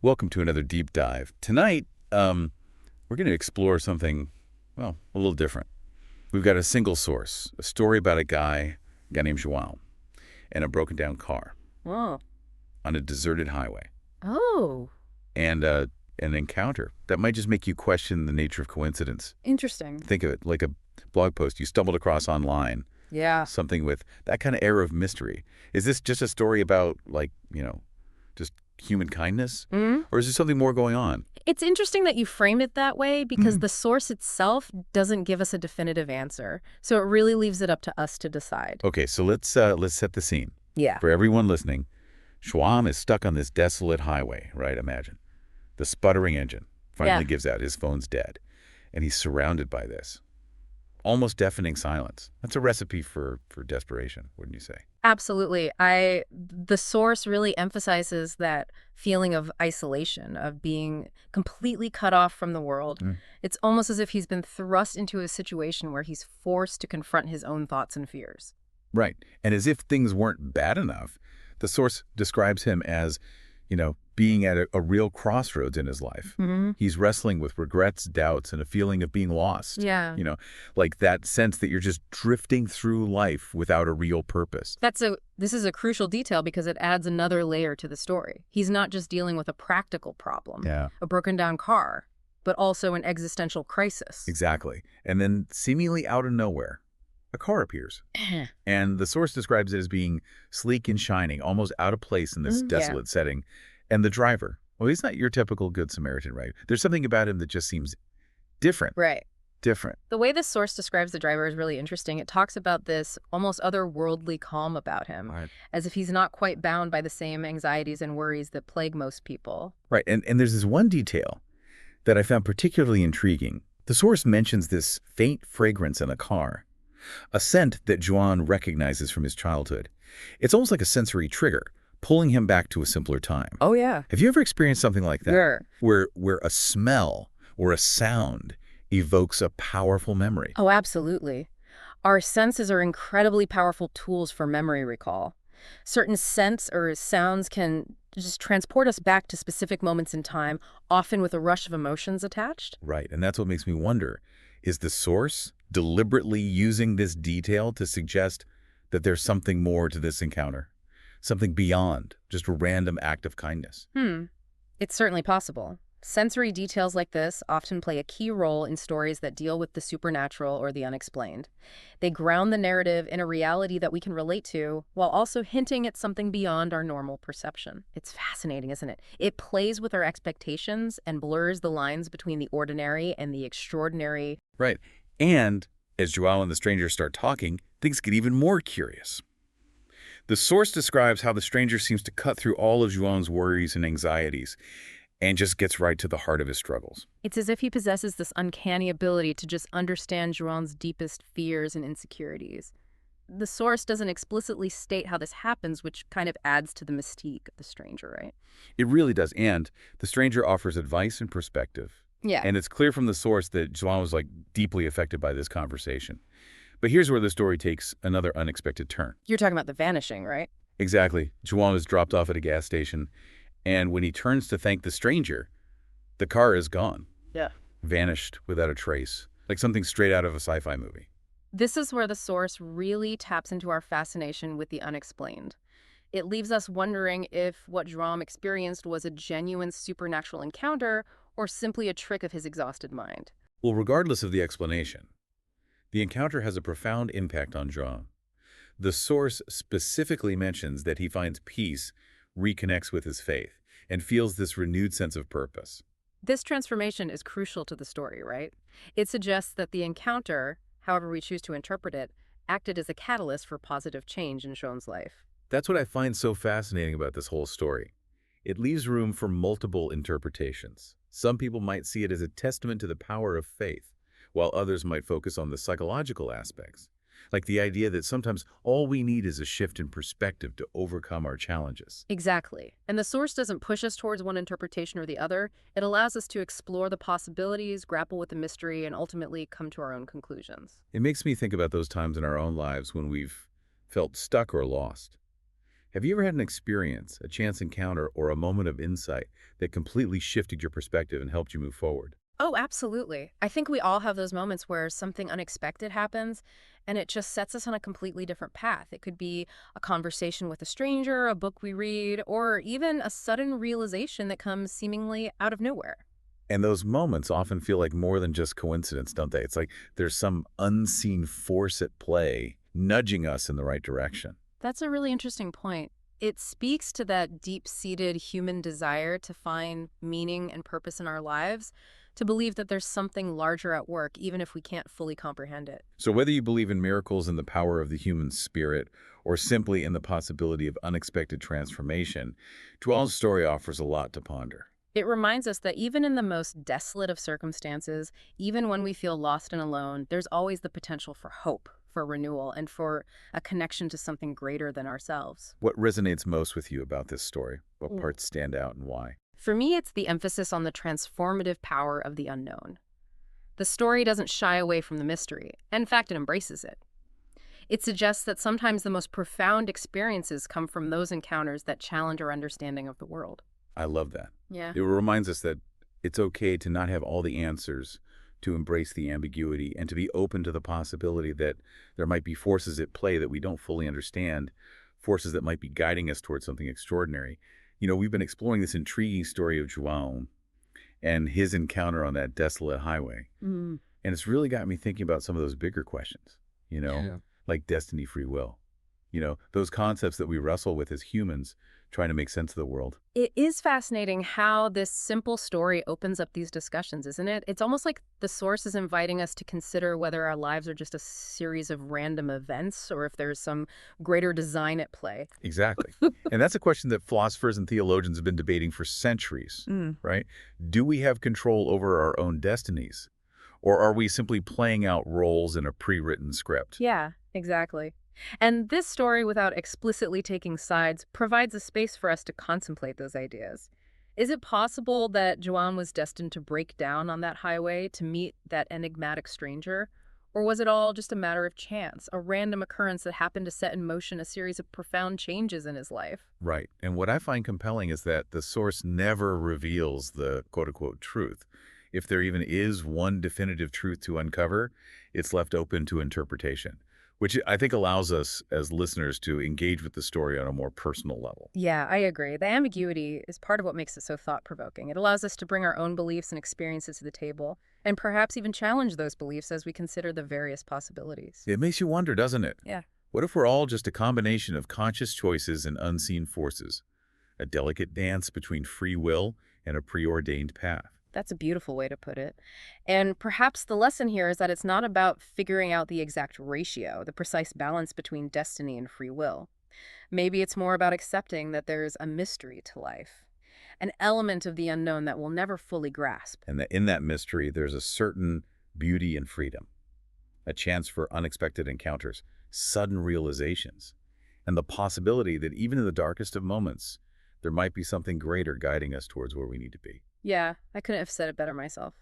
Welcome to another deep dive. Tonight, we're going to explore something, well, a little different. We've got a single source, a story about a guy named João, and a broken down car Oh. on a deserted highway, Oh, and an encounter that might just make you question the nature of coincidence. interesting. Think of it like a blog post you stumbled across online, Yeah. something with that kind of air of mystery. Is this just a story about, like, just human kindness? Mm. Or is there something more going on? It's interesting that you frame it that way because Mhm. the source itself doesn't give us a definitive answer. So it really leaves it up to us to decide. Okay, so let's set the scene. Yeah. For everyone listening, Schwam is stuck on this desolate highway, right? Imagine. The sputtering engine Yeah. finally gives out. His phone's dead. And he's surrounded by this almost deafening silence. That's a recipe for desperation, wouldn't you say? Absolutely. The source really emphasizes that feeling of isolation, of being completely cut off from the world. Mm. It's almost as if he's been thrust into a situation where he's forced to confront his own thoughts and fears. Right. And as if things weren't bad enough, the source describes him as, being at a real crossroads in his life. Hmm. He's wrestling with regrets, doubts, and a feeling of being lost. Yeah. Like that sense that you're just drifting through life without a real purpose. This is a crucial detail because it adds another layer to the story. He's not just dealing with a practical problem, Yeah, a broken down car, but also an existential crisis. exactly. And then seemingly out of nowhere, a car appears. And the source describes it as being sleek and shining, almost out of place in this Yeah. desolate setting. And the driver, well, he's not your typical Good Samaritan, right? There's something about him that just seems different, Right. different. The way this source describes the driver is really interesting. It talks about this almost otherworldly calm about him, Right. as if he's not quite bound by the same anxieties and worries that plague most people. Right. And there's this one detail that I found particularly intriguing. The source mentions this faint fragrance in a car, a scent that Joan recognizes from his childhood. It's almost like a sensory trigger, pulling him back to a simpler time. Oh, yeah. Have you ever experienced something like that? Sure. Where a smell or a sound evokes a powerful memory? Oh, absolutely. Our senses are incredibly powerful tools for memory recall. Certain scents or sounds can just transport us back to specific moments in time, often with a rush of emotions attached. Right, and that's what makes me wonder, is the source deliberately using this detail to suggest that there's something more to this encounter? Something beyond just a random act of kindness? It's certainly possible. Sensory details like this often play a key role in stories that deal with the supernatural or the unexplained. They ground the narrative in a reality that we can relate to, while also hinting at something beyond our normal perception. It's fascinating, isn't it? It plays with our expectations and blurs the lines between the ordinary and the extraordinary. Right. And as Joao and the stranger start talking, things get even more curious. The source describes how the stranger seems to cut through all of Joao's worries and anxieties and just gets right to the heart of his struggles. It's as if he possesses this uncanny ability to just understand Joan's deepest fears and insecurities. The source doesn't explicitly state how this happens, which kind of adds to the mystique of the stranger, right? It really does. And the stranger offers advice and perspective. Yeah. And it's clear from the source that Joao was deeply affected by this conversation. But here's where the story takes another unexpected turn. You're talking about the vanishing, right? Exactly. Joao is dropped off at a gas station, and when he turns to thank the stranger, the car is gone, Yeah. vanished without a trace, like something straight out of a sci-fi movie. This is where the source really taps into our fascination with the unexplained. It leaves us wondering if what João experienced was a genuine supernatural encounter or simply a trick of his exhausted mind. Well, regardless of the explanation, the encounter has a profound impact on Joao. The source specifically mentions that he finds peace, reconnects with his faith, and feels this renewed sense of purpose. This transformation is crucial to the story, right? It suggests that the encounter, however we choose to interpret it, acted as a catalyst for positive change in Joan's life. That's what I find so fascinating about this whole story. It leaves room for multiple interpretations. Some people might see it as a testament to the power of faith, while others might focus on the psychological aspects, like the idea that sometimes all we need is a shift in perspective to overcome our challenges. Exactly. And the source doesn't push us towards one interpretation or the other. It allows us to explore the possibilities, grapple with the mystery, and ultimately come to our own conclusions. It makes me think about those times in our own lives when we've felt stuck or lost. Have you ever had an experience, a chance encounter, or a moment of insight that completely shifted your perspective and helped you move forward? Oh, absolutely. I think we all have those moments where something unexpected happens and it just sets us on a completely different path. It could be a conversation with a stranger, a book we read, or even a sudden realization that comes seemingly out of nowhere. And those moments often feel like more than just coincidence, don't they? It's like there's some unseen force at play nudging us in the right direction. That's a really interesting point. It speaks to that deep-seated human desire to find meaning and purpose in our lives, to believe that there's something larger at work, even if we can't fully comprehend it. So whether you believe in miracles and the power of the human spirit, or simply in the possibility of unexpected transformation, Joel's story offers a lot to ponder. It reminds us that even in the most desolate of circumstances, even when we feel lost and alone, there's always the potential for hope, for renewal, and for a connection to something greater than ourselves. What resonates most with you about this story? What parts stand out and why? For me, it's the emphasis on the transformative power of the unknown. The story doesn't shy away from the mystery. In fact, it embraces it. It suggests that sometimes the most profound experiences come from those encounters that challenge our understanding of the world. I love that. Yeah. It reminds us that it's okay to not have all the answers, to embrace the ambiguity, and to be open to the possibility that there might be forces at play that we don't fully understand, forces that might be guiding us towards something extraordinary. We've been exploring this intriguing story of João and his encounter on that desolate highway. Mm. And it's really got me thinking about some of those bigger questions, Yeah. like destiny, free will. Those concepts that we wrestle with as humans trying to make sense of the world. It is fascinating how this simple story opens up these discussions, isn't it? It's almost like the source is inviting us to consider whether our lives are just a series of random events or if there's some greater design at play. Exactly. And that's a question that philosophers and theologians have been debating for centuries, right? Do we have control over our own destinies? Or are we simply playing out roles in a pre-written script? Yeah, exactly. And this story, without explicitly taking sides, provides a space for us to contemplate those ideas. Is it possible that Joan was destined to break down on that highway to meet that enigmatic stranger? Or was it all just a matter of chance, a random occurrence that happened to set in motion a series of profound changes in his life? Right. And what I find compelling is that the source never reveals the quote-unquote truth. If there even is one definitive truth to uncover, it's left open to interpretation, which I think allows us as listeners to engage with the story on a more personal level. Yeah, I agree. The ambiguity is part of what makes it so thought-provoking. It allows us to bring our own beliefs and experiences to the table, and perhaps even challenge those beliefs as we consider the various possibilities. It makes you wonder, doesn't it? Yeah. What if we're all just a combination of conscious choices and unseen forces, a delicate dance between free will and a preordained path? That's a beautiful way to put it. And perhaps the lesson here is that it's not about figuring out the exact ratio, the precise balance between destiny and free will. Maybe it's more about accepting that there's a mystery to life, an element of the unknown that we'll never fully grasp. And that in that mystery, there's a certain beauty and freedom, a chance for unexpected encounters, sudden realizations, and the possibility that even in the darkest of moments, there might be something greater guiding us towards where we need to be. Yeah, I couldn't have said it better myself.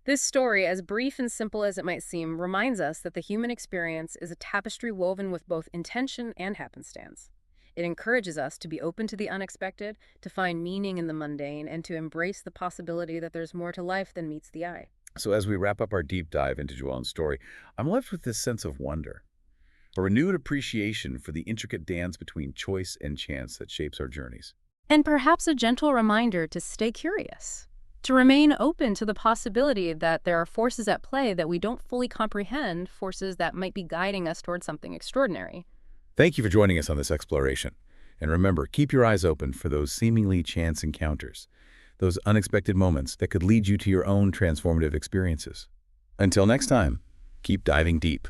This story, as brief and simple as it might seem, reminds us that the human experience is a tapestry woven with both intention and happenstance. It encourages us to be open to the unexpected, to find meaning in the mundane, and to embrace the possibility that there's more to life than meets the eye. So as we wrap up our deep dive into Joel's story, I'm left with this sense of wonder, a renewed appreciation for the intricate dance between choice and chance that shapes our journeys. And perhaps a gentle reminder to stay curious, to remain open to the possibility that there are forces at play that we don't fully comprehend, forces that might be guiding us towards something extraordinary. Thank you for joining us on this exploration. And remember, keep your eyes open for those seemingly chance encounters, those unexpected moments that could lead you to your own transformative experiences. Until next time, keep diving deep.